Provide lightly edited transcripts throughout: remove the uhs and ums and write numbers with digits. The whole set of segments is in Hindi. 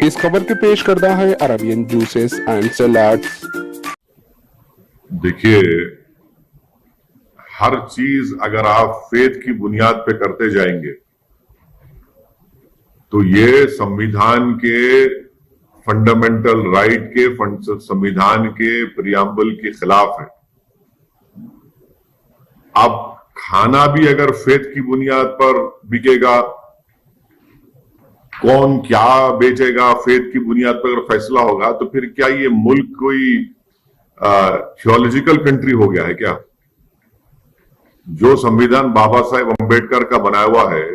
इस खबर के पेश करता है अरेबियन जूसेस एंड सलाड्स। देखिए, हर चीज अगर आप फेथ की बुनियाद पे करते जाएंगे तो ये संविधान के फंडामेंटल राइट के संविधान के प्रियम्बल के खिलाफ है। अब खाना भी अगर फेथ की बुनियाद पर बिकेगा, कौन क्या बेचेगा फेथ की बुनियाद पर अगर फैसला होगा, तो फिर क्या ये मुल्क कोई थियोलॉजिकल कंट्री हो गया है क्या? जो संविधान बाबा साहेब अंबेडकर का बनाया हुआ है,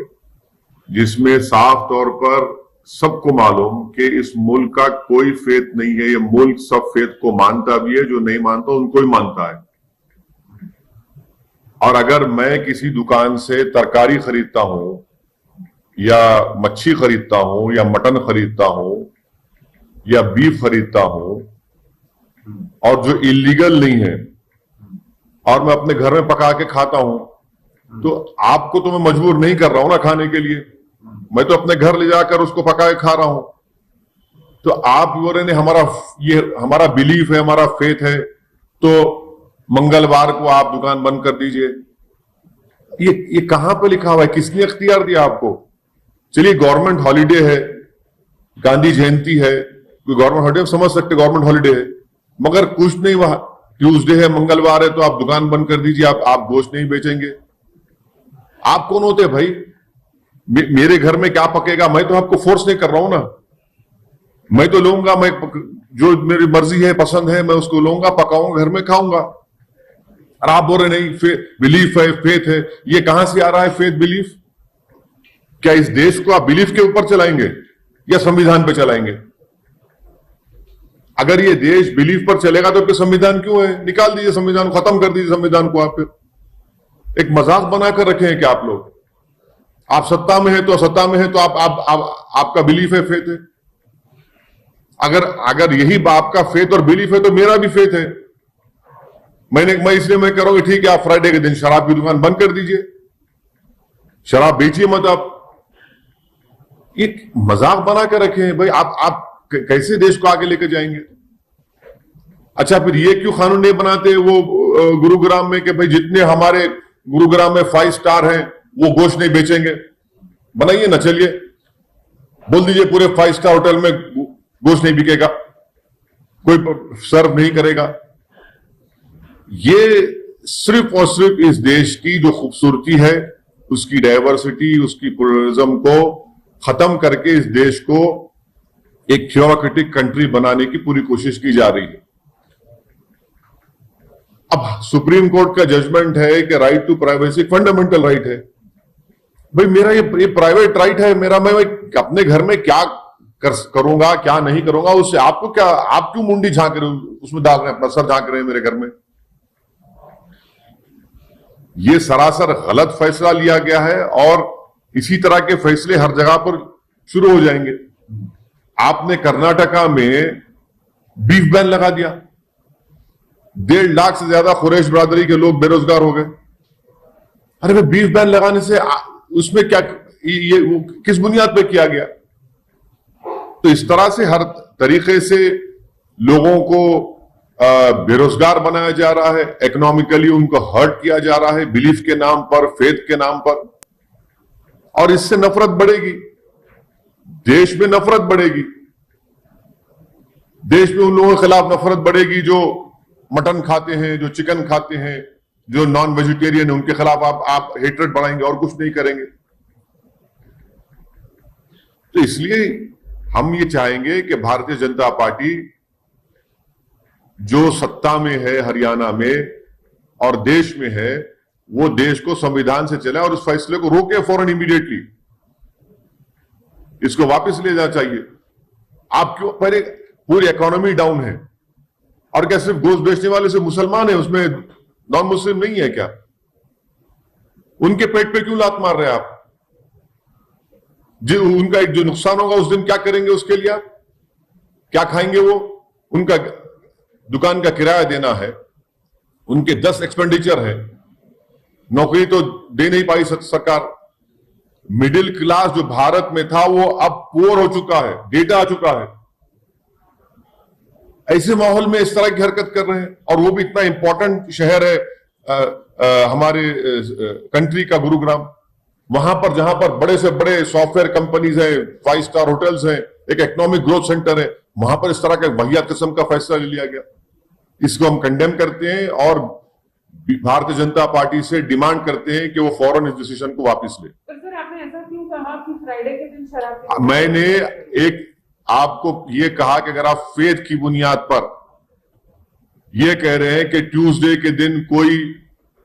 जिसमें साफ तौर पर सबको मालूम कि इस मुल्क का कोई फेथ नहीं है, ये मुल्क सब फेथ को मानता भी है, जो नहीं मानता उनको ही मानता है। और अगर मैं किसी दुकान से तरकारी खरीदता हूं या मच्छी खरीदता हूं या मटन खरीदता हूं या बीफ खरीदता हूं और जो इलीगल नहीं है और मैं अपने घर में पका के खाता हूं, तो आपको तो मैं मजबूर नहीं कर रहा हूं ना खाने के लिए, मैं तो अपने घर ले जाकर उसको पका के खा रहा हूं। तो आप बोल रहे हैं ये हमारा बिलीफ है, हमारा फेथ है, तो मंगलवार को आप दुकान बंद कर दीजिए। ये कहां पे लिखा हुआ है? किसने इख्तियार दिया आपको? चलिए, गवर्नमेंट हॉलीडे है, गांधी जयंती है, कोई गवर्नमेंट हॉलीडे समझ सकते, गवर्नमेंट हॉलीडे है, मगर कुछ नहीं, वहां ट्यूसडे है, मंगलवार है, तो आप दुकान बंद कर दीजिए, आप गोश्त नहीं बेचेंगे। आप कौन होते हैं भाई? मेरे घर में क्या पकेगा, मैं तो आपको फोर्स नहीं कर रहा हूं ना, मैं तो लूंगा, मैं जो मेरी मर्जी है, पसंद है, मैं उसको लूंगा, पकाऊंगा, घर में खाऊंगा। और आप बोल रहे नहीं बिलीफ है, फेथ है। ये कहां से आ रहा है फेथ बिलीफ? क्या इस देश को आप बिलीफ के ऊपर चलाएंगे या संविधान पे चलाएंगे? अगर ये देश बिलीफ पर चलेगा तो फिर संविधान क्यों है? निकाल दीजिए संविधान, खत्म कर दीजिए संविधान को। आप फिर एक मजाक बनाकर रखे हैं क्या आप लोग? आप सत्ता में है तो असत्ता में है तो आपका बिलीफ है, फेथ है। अगर यही आपका फेथ और बिलीफ है तो मेरा भी फेथ है। मैं इसलिए मैं कह रहा हूं कि ठीक है, आप फ्राइडे के दिन शराब की दुकान बंद कर दीजिए, शराब बेचिए मत। आप एक मजाक बना कर रखे हैं भाई। आप कैसे देश को आगे लेकर जाएंगे? अच्छा, फिर ये क्यों कानून नहीं बनाते वो गुरुग्राम में कि भाई जितने हमारे गुरुग्राम में 5 स्टार हैं वो गोश्त नहीं बेचेंगे? बनाइए ना, चलिए बोल दीजिए पूरे 5 स्टार होटल में गोश्त नहीं बिकेगा, कोई सर्व नहीं करेगा। ये सिर्फ और सिर्फ इस देश की जो खूबसूरती है, उसकी डाइवर्सिटी, उसकी प्लुरलिज्म को खत्म करके इस देश को एक थियोक्रेटिक कंट्री बनाने की पूरी कोशिश की जा रही है। अब सुप्रीम कोर्ट का जजमेंट है कि right to privacy fundamental right है। भाई मेरा ये प्राइवेट राइट है मेरा, मैं अपने घर में क्या करूंगा क्या नहीं करूंगा उससे आपको क्या? आप क्यों मुंडी झांक रहे हो उसमें, डाल रहे हैं अपना सर झांक रहे हैं मेरे घर में? ये सरासर गलत फैसला लिया गया है और इसी तरह के फैसले हर जगह पर शुरू हो जाएंगे। आपने कर्नाटका में बीफ बैन लगा दिया, 1.5 लाख से ज्यादा कुरैश बरादरी के लोग बेरोजगार हो गए। अरे भाई, बीफ बैन लगाने से उसमें क्या, ये किस बुनियाद पर किया गया? तो इस तरह से हर तरीके से लोगों को बेरोजगार बनाया जा रहा है, इकोनॉमिकली उनको हर्ट किया जा रहा है, बिलीफ के नाम पर, फेथ के नाम पर। और इससे नफरत बढ़ेगी, देश में नफरत बढ़ेगी, देश में उन लोगों के खिलाफ नफरत बढ़ेगी जो मटन खाते हैं, जो चिकन खाते हैं, जो नॉन वेजिटेरियन है, उनके खिलाफ आप हेट्रेड बढ़ाएंगे और कुछ नहीं करेंगे। तो इसलिए हम ये चाहेंगे कि भारतीय जनता पार्टी जो सत्ता में है हरियाणा में और देश में है, वो देश को संविधान से चले और उस फैसले को रोके फौरन, इमीडिएटली इसको वापस ले जाना चाहिए। आप क्यों? पहले पूरी इकोनॉमी डाउन है और क्या सिर्फ गोश्त बेचने वाले से मुसलमान है, उसमें नॉन मुस्लिम नहीं है क्या? उनके पेट पे क्यों लात मार रहे हैं आप? जो उनका एक जो नुकसान होगा उस दिन क्या करेंगे उसके लिए? आप क्या खाएंगे? वो उनका दुकान का किराया देना है, उनके 10 एक्सपेंडिचर है, नौकरी तो दे नहीं पाई सरकार, मिडिल क्लास जो भारत में था वो अब पुअर हो चुका है, डेटा आ चुका है। ऐसे माहौल में इस तरह की हरकत कर रहे हैं, और वो भी इतना इंपॉर्टेंट शहर है हमारे कंट्री का, गुरुग्राम। वहां पर जहां पर बड़े से बड़े सॉफ्टवेयर कंपनीज हैं, 5 स्टार होटल्स हैं, एक इकोनॉमिक ग्रोथ सेंटर है, वहां पर इस तरह का वाहियात किस्म का फैसला ले लिया गया। इसको हम कंडेम करते हैं और भारतीय जनता पार्टी से डिमांड करते हैं कि वो फौरन इस डिसीजन को वापस ले। पर सर आपने ऐसा क्यों कहा कि फ्राइडे के दिन शराब मैंने एक आपको ये कहा कि अगर आप फेथ की बुनियाद पर ये कह रहे हैं कि ट्यूसडे के दिन कोई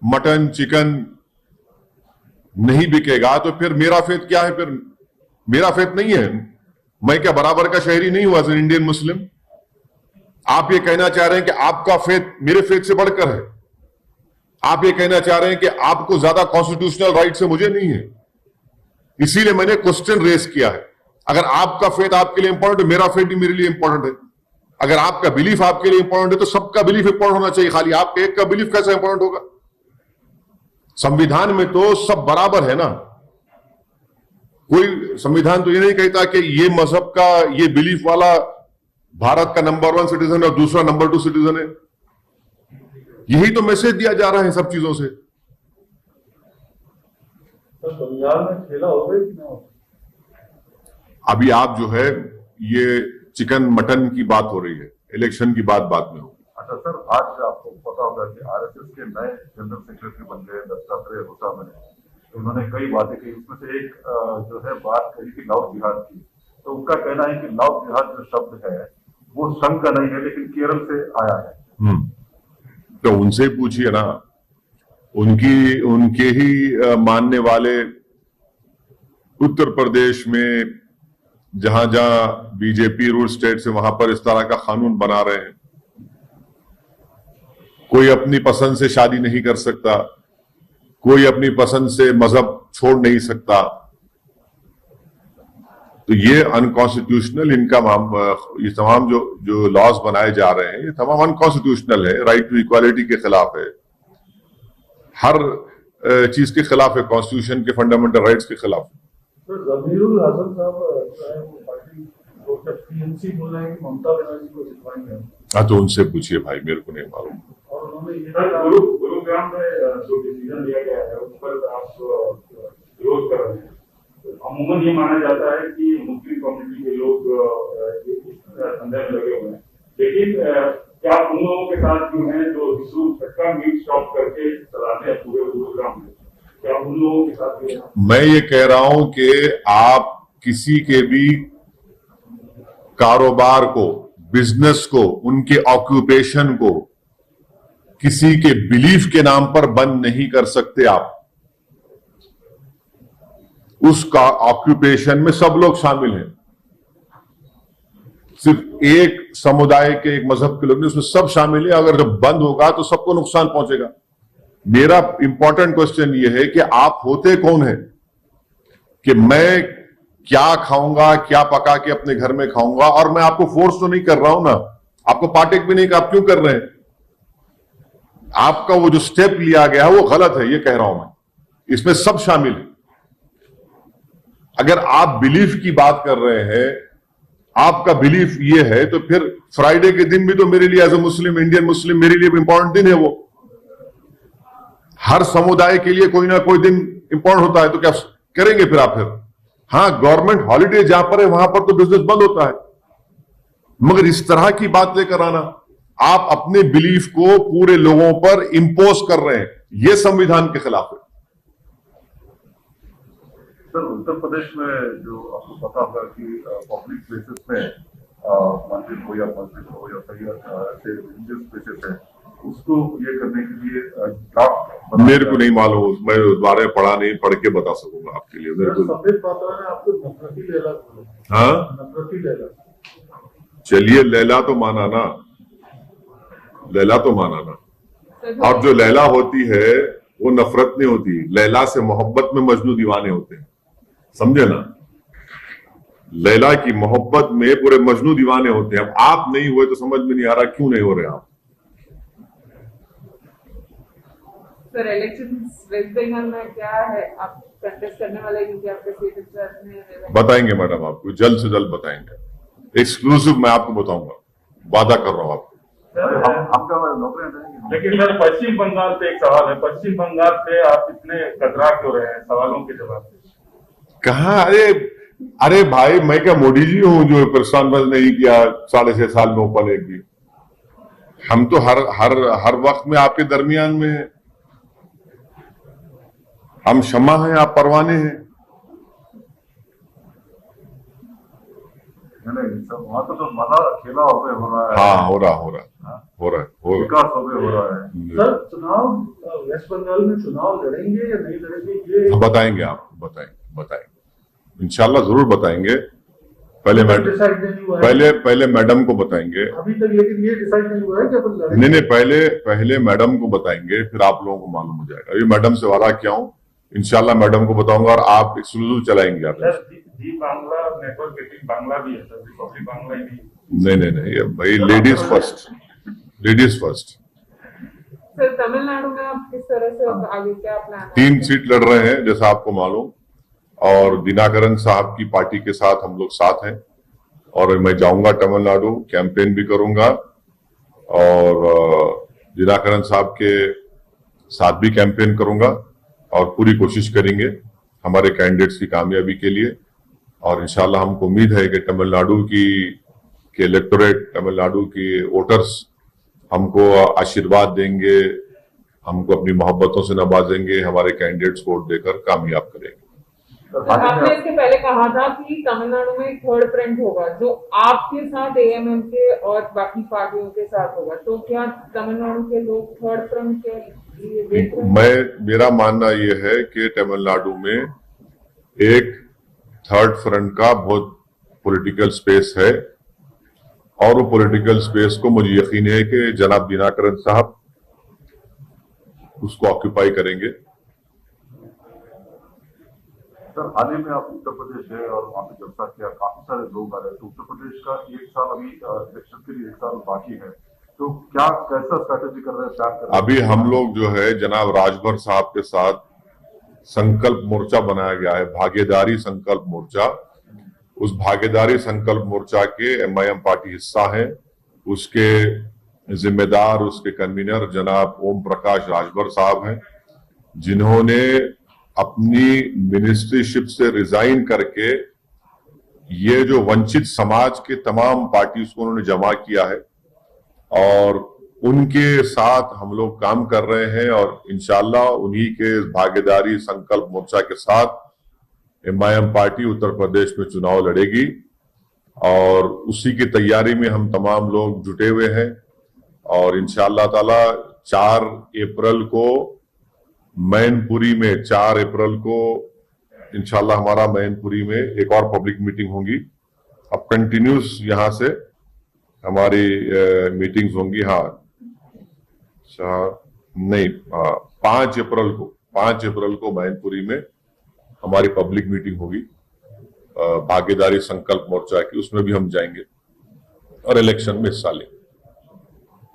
मटन चिकन नहीं बिकेगा, तो फिर मेरा फेथ क्या है? फिर मेरा फेथ नहीं है। मैं क्या बराबर का शहरी नहीं हुआ एज एन इंडियन मुस्लिम? आप ये कहना चाह रहे हैं कि आपका फेथ मेरे फेथ से बढ़कर है। आप ये कहना चाह रहे हैं कि आपको ज्यादा कॉन्स्टिट्यूशनल राइट से मुझे नहीं है। इसीलिए मैंने क्वेश्चन रेस किया है। अगर आपका फेथ आपके लिए इंपॉर्टेंट है, मेरा फेथ भी मेरे लिए इंपॉर्टेंट है। अगर आपका बिलीफ आपके लिए इंपॉर्टेंट है तो सबका बिलीफ इंपॉर्टेंट होना चाहिए। खाली आपके एक का बिलीफ कैसे इंपॉर्टेंट होगा? संविधान में तो सब बराबर है ना। कोई संविधान तो ये नहीं कहता कि ये मजहब का, ये बिलीफ वाला भारत का नंबर 1 सिटीजन है और दूसरा नंबर 2 सिटीजन है। यही तो मैसेज दिया जा रहा है सब चीजों से। तो बंगाल में खेला हो गई कि ना हो? अभी आप जो है ये चिकन मटन की बात हो रही है, इलेक्शन की बात बाद में होगी। अच्छा सर, आज आपको पता होगा कि आरएसएस के नए जनरल सेक्रेटरी बन गए दत्तात्रेय होसामी ने। तो उन्होंने कई बातें कही, उसमें से एक जो है बात कही कि लव जिहाद की। तो उनका कहना है कि लव जिहाद जो शब्द है वो संघ का नहीं है लेकिन केरल से आया है। तो उनसे पूछिए ना, उनके ही मानने वाले उत्तर प्रदेश में जहां जहां बीजेपी रूल स्टेट से वहां पर इस तरह का कानून बना रहे हैं। कोई अपनी पसंद से शादी नहीं कर सकता, कोई अपनी पसंद से मजहब छोड़ नहीं सकता। तो ये अनकॉन्स्टिट्यूशनल, इनका ये तमाम जो लॉज बनाए जा रहे हैं ये तमाम अनकॉन्स्टिट्यूशनल है, राइट टू इक्वालिटी के खिलाफ है, हर चीज के खिलाफ है, कॉन्स्टिट्यूशन के फंडामेंटल राइट्स के खिलाफ है। तो जमीरुल हसन साहब पार्टी टीएमसी बोल रहे हैं कि ममता बनर्जी को जितवाएंगे। हाँ, तो उनसे पूछिए भाई, मेरे को नहीं मालूम। और उन्होंने ये गुरुग्राम में जो डिसीजन लिया गया है उस पर आप विरोध कर रहे हैं। अमूमन ये माना जाता है कि मुस्लिम कम्युनिटी के लोग संदेह में लगे हुए हैं, लेकिन क्या उन लोगों के साथ जो है जो सबका मीट स्टॉप करके चलाते हैं पूरे गुरुग्राम में, क्या उन लोगों के साथ भी? मैं ये कह रहा हूं कि आप किसी के भी कारोबार को, बिजनेस को, उनके ऑक्यूपेशन को किसी के बिलीफ के नाम पर बंद नहीं कर सकते। आप उसका ऑक्यूपेशन में सब लोग शामिल हैं, सिर्फ एक समुदाय के, एक मजहब के लोग नहीं, उसमें सब शामिल है। अगर जब बंद होगा तो सबको नुकसान पहुंचेगा। मेरा इंपॉर्टेंट क्वेश्चन यह है कि आप होते कौन है कि मैं क्या खाऊंगा, क्या पका के अपने घर में खाऊंगा, और मैं आपको फोर्स तो नहीं कर रहा हूं ना, आपको पार्टिक भी नहीं कि आप क्यों कर रहे हैं। आपका वो जो स्टेप लिया गया है वो गलत है, ये कह रहा हूं मैं। इसमें सब शामिल है। अगर आप बिलीफ की बात कर रहे हैं, आपका बिलीफ ये है, तो फिर फ्राइडे के दिन भी तो मेरे लिए as a Muslim, Indian Muslim, मेरे लिए इंपॉर्टेंट दिन है वो। हर समुदाय के लिए कोई ना कोई दिन इंपॉर्टेंट होता है, तो क्या करेंगे फिर आप? फिर हाँ, गवर्नमेंट हॉलीडे जहां पर है वहां पर तो बिजनेस बंद होता है, मगर इस तरह की बात लेकर आना, आप अपने बिलीफ को पूरे लोगों पर इंपोज कर रहे हैं, यह संविधान के खिलाफ है। सर, उत्तर प्रदेश में जो आपको पता होगा कि पब्लिक प्लेसेस में मंदिर हो या मस्जिद हो या कई ऐसे रिलीजियस प्लेसेस है, उसको ये करने के लिए ड्राफ्ट मेरे को नहीं मालूम, मैं उस बारे में पढ़ा नहीं, पढ़ के बता सकूंगा आपके लिए। मेरे को संबित पात्रा ने आपको नफरती लैला बोला। हाँ, नफरती लैला। चलिए, लैला तो माना ना, लैला तो माना ना। और जो लैला होती है वो नफरत नहीं होती, लैला से मोहब्बत में मजनू दीवाने होते हैं, समझे ना। लैला की मोहब्बत में पूरे मजनू दीवाने होते हैं। अब आप नहीं हुए तो समझ में नहीं आ रहा क्यों नहीं हो रहे आप। सर इलेक्शन वेस्ट बंगाल में क्या है, आप कंटेस्ट करने वाले हैं क्योंकि आपके सीट इंचार्ज में बताएंगे मैडम, आपको जल्द से जल्द बताएंगे। एक्सक्लूसिव मैं आपको बताऊंगा, वादा कर रहा हूं आपको। लेकिन सर पश्चिम बंगाल पे एक सवाल है, पश्चिम बंगाल पे आप इतने कतरा क्यों रहे हैं सवालों के जवाब से? कहा? अरे भाई, मैं क्या मोदी जी हूं जो प्रस्थान बंद नहीं किया 6.5 साल में ओपन एक भी। हम तो हर वक्त में आपके दरमियान में हैं। हम शम्मा हैं, आप परवाने हैं। वहां तो मजा खेला हो रहा है। हाँ, हो रहा है विकास हो रहा है। सर चुनाव वेस्ट बंगाल में चुनाव लड़ेंगे या नहीं लड़ेंगे, ये बताएंगे आपको, बताएंगे इंशाल्लाह, जरूर बताएंगे। पहले डिसाइड नहीं हुआ है। पहले मैडम को बताएंगे अभी तक, लेकिन ये डिसाइड नहीं हुआ है कि अपन लड़ेंगे। नहीं, पहले मैडम को बताएंगे, फिर आप लोगों को मालूम हो जाएगा। अभी मैडम से वादा किया हूं, इंशाल्लाह मैडम को बताऊंगा और आप एक्सक्लूसिव चलाएंगे आप। सर जी बांग्ला नेटवर्क गेटिंग बांग्ला भी है सर, रिपब्लिक बांग्ला ही नहीं। नहीं, भाई लेडीज फर्स्ट। सर तमिलनाडु में आप किस तरह से आगे क्या प्लान है? 3 सीट लड़ रहे हैं जैसा आपको मालूम, और दिनाकरन साहब की पार्टी के साथ हम लोग साथ हैं। और मैं जाऊंगा तमिलनाडु, कैंपेन भी करूंगा और दिनाकरन साहब के साथ भी कैंपेन करूंगा और पूरी कोशिश करेंगे हमारे कैंडिडेट्स की कामयाबी के लिए। और इंशाल्लाह हमको उम्मीद है कि तमिलनाडु की इलेक्टोरेट, तमिलनाडु की वोटर्स हमको आशीर्वाद देंगे, हमको अपनी मोहब्बतों से नवाजेंगे, हमारे कैंडिडेट्स वोट देकर कामयाब करेंगे। आपने इसके पहले कहा था कि तमिलनाडु में एक थर्ड फ्रंट होगा जो आपके साथ एएमएम के और बाकी पार्टियों के साथ होगा, तो क्या तमिलनाडु के लोग थर्ड फ्रंट के लिए देख रहे हैं? मेरा मानना यह है कि तमिलनाडु में एक थर्ड फ्रंट का बहुत पॉलिटिकल स्पेस है और वो पॉलिटिकल स्पेस को मुझे यकीन है कि जनाब दिनाकरन साहब उसको ऑक्यूपाई करेंगे। सर हाल ही में आप उत्तर प्रदेश है और वहां पे चर्चा किया, काफी सारे लोग आ रहे हैं, तो उत्तर प्रदेश का 1 साल अभी इलेक्शन के लिए 1 साल बाकी है, तो क्या कैसा स्ट्रैटेजी कर रहे हैं, प्लान कर रहे हैं? अभी हम लोग जो है जनाब राजभर साहब के साथ संकल्प मोर्चा बनाया गया है, भागीदारी संकल्प मोर्चा। उस भागीदारी संकल्प मोर्चा के एमआईएम पार्टी हिस्सा है, उसके जिम्मेदार, उसके कन्वीनर जनाब ओम प्रकाश राजभर साहब हैं, जिन्होंने अपनी मिनिस्ट्रीशिप से रिजाइन करके ये जो वंचित समाज के तमाम पार्टीज को उन्होंने जमा किया है और उनके साथ हम लोग काम कर रहे हैं। और इंशाल्लाह उन्हीं के भागीदारी संकल्प मोर्चा के साथ एमआईएम पार्टी उत्तर प्रदेश में चुनाव लड़ेगी और उसी की तैयारी में हम तमाम लोग जुटे हुए हैं। और इंशाल्लाह ताला 4 अप्रैल को मैनपुरी में, 4 अप्रैल को इंशाल्लाह हमारा मैनपुरी में एक और पब्लिक मीटिंग होगी। अब कंटिन्यूस यहां से हमारी मीटिंग्स होंगी। हाँ, नहीं, 5 अप्रैल को मैनपुरी में हमारी पब्लिक मीटिंग होगी भागीदारी संकल्प मोर्चा की, उसमें भी हम जाएंगे और इलेक्शन में हिस्सा लेंगे।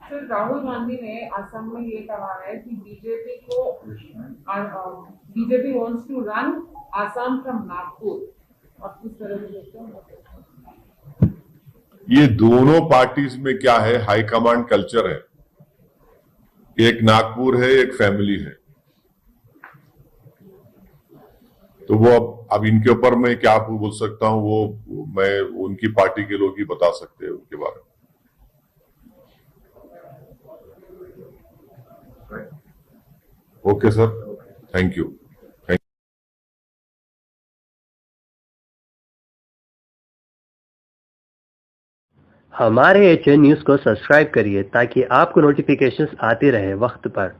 सर राहुल गांधी ने असम में ये कहा है कि BJP wants to run Assam from Nagpur, आप किस तरह से देखते हैं? ये दोनों पार्टीज में क्या है, हाईकमांड कल्चर है। एक नागपुर है, एक फैमिली है, तो वो अब इनके ऊपर मैं क्या बोल सकता हूं, वो मैं उनकी पार्टी के लोग ही बता सकते हैं उनके बारे में। Okay sir, thank you. हमारे HN न्यूज़ को सब्सक्राइब करिए ताकि आपको नोटिफिकेशंस आते रहे वक्त पर।